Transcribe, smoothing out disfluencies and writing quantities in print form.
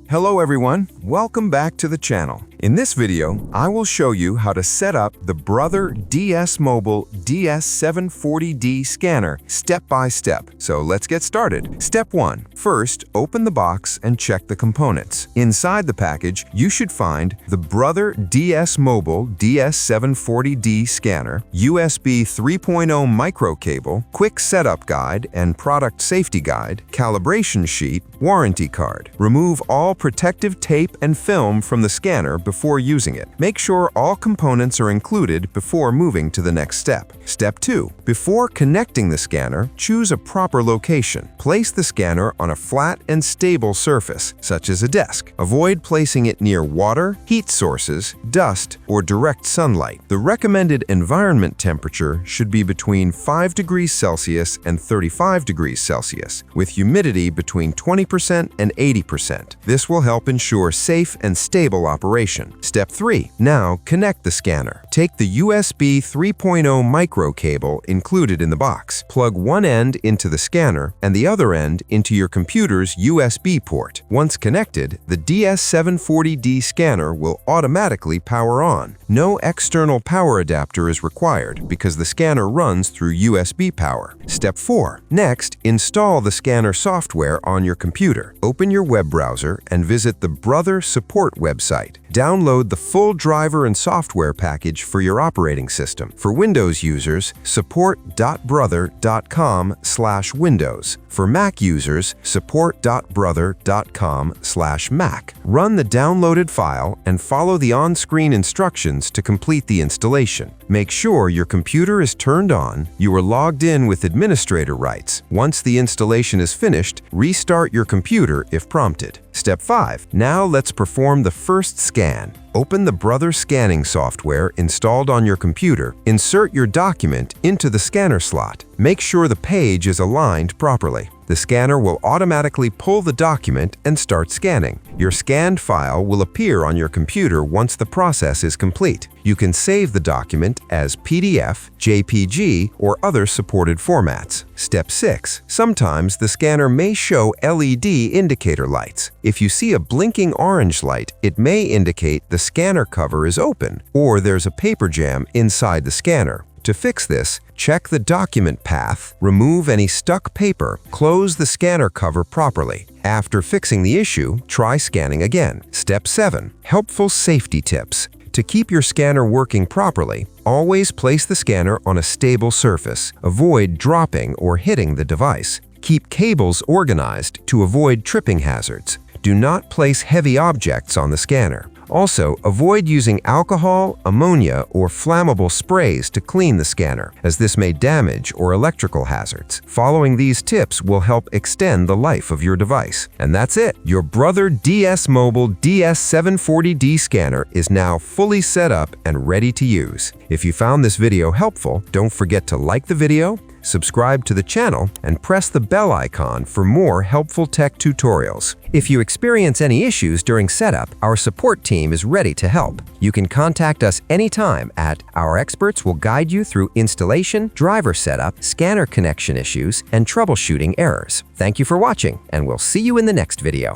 Hello everyone, welcome back to the channel. In this video, I will show you how to set up the Brother DS-Mobile DS-740D scanner step by step. So let's get started. Step 1. First, open the box and check the components. Inside the package, you should find the Brother DS-Mobile DS-740D scanner, USB 3.0 micro cable, quick setup guide and product safety guide, calibration sheet, warranty card. Remove all protective tape and film from the scanner before using it. Make sure all components are included before moving to the next step. Step 2. Before connecting the scanner, choose a proper location. Place the scanner on a flat and stable surface, such as a desk. Avoid placing it near water, heat sources, dust, or direct sunlight. The recommended environment temperature should be between 5 degrees Celsius and 35 degrees Celsius, with humidity between 20% and 80%. This will help ensure safe and stable operation. Step 3. Now connect the scanner. Take the USB 3.0 micro cable included in the box. Plug one end into the scanner and the other end into your computer's USB port. Once connected, the DS-740D scanner will automatically power on. No external power adapter is required because the scanner runs through USB power. Step 4. Next, install the scanner software on your computer. Open your web browser and visit the Brother support website. Download the full driver and software package for your operating system. For Windows users, support.brother.com/Windows. For Mac users, support.brother.com/Mac. Run the downloaded file and follow the on-screen instructions to complete the installation. Make sure your computer is turned on, you are logged in with administrator rights. Once the installation is finished, restart your computer if prompted. Step 5. Now let's perform the first scan. Open the Brother scanning software installed on your computer. Insert your document into the scanner slot. Make sure the page is aligned properly. The scanner will automatically pull the document and start scanning. Your scanned file will appear on your computer once the process is complete. You can save the document as PDF, JPG, or other supported formats. Step 6. Sometimes the scanner may show LED indicator lights. If you see a blinking orange light, it may indicate the scanner cover is open or there's a paper jam inside the scanner. To fix this, check the document path, remove any stuck paper, close the scanner cover properly. After fixing the issue, try scanning again. Step 7. Helpful safety tips. To keep your scanner working properly, always place the scanner on a stable surface. Avoid dropping or hitting the device. Keep cables organized to avoid tripping hazards. Do not place heavy objects on the scanner. Also, avoid using alcohol, ammonia, or flammable sprays to clean the scanner, as this may damage or electrical hazards. Following these tips will help extend the life of your device. And that's it! Your Brother DS-Mobile DS-740D scanner is now fully set up and ready to use. If you found this video helpful, don't forget to like the video, subscribe to the channel, and press the bell icon for more helpful tech tutorials. If you experience any issues during setup, our support team is ready to help. You can contact us anytime our experts will guide you through installation, driver setup, scanner connection issues, and troubleshooting errors. Thank you for watching, and we'll see you in the next video.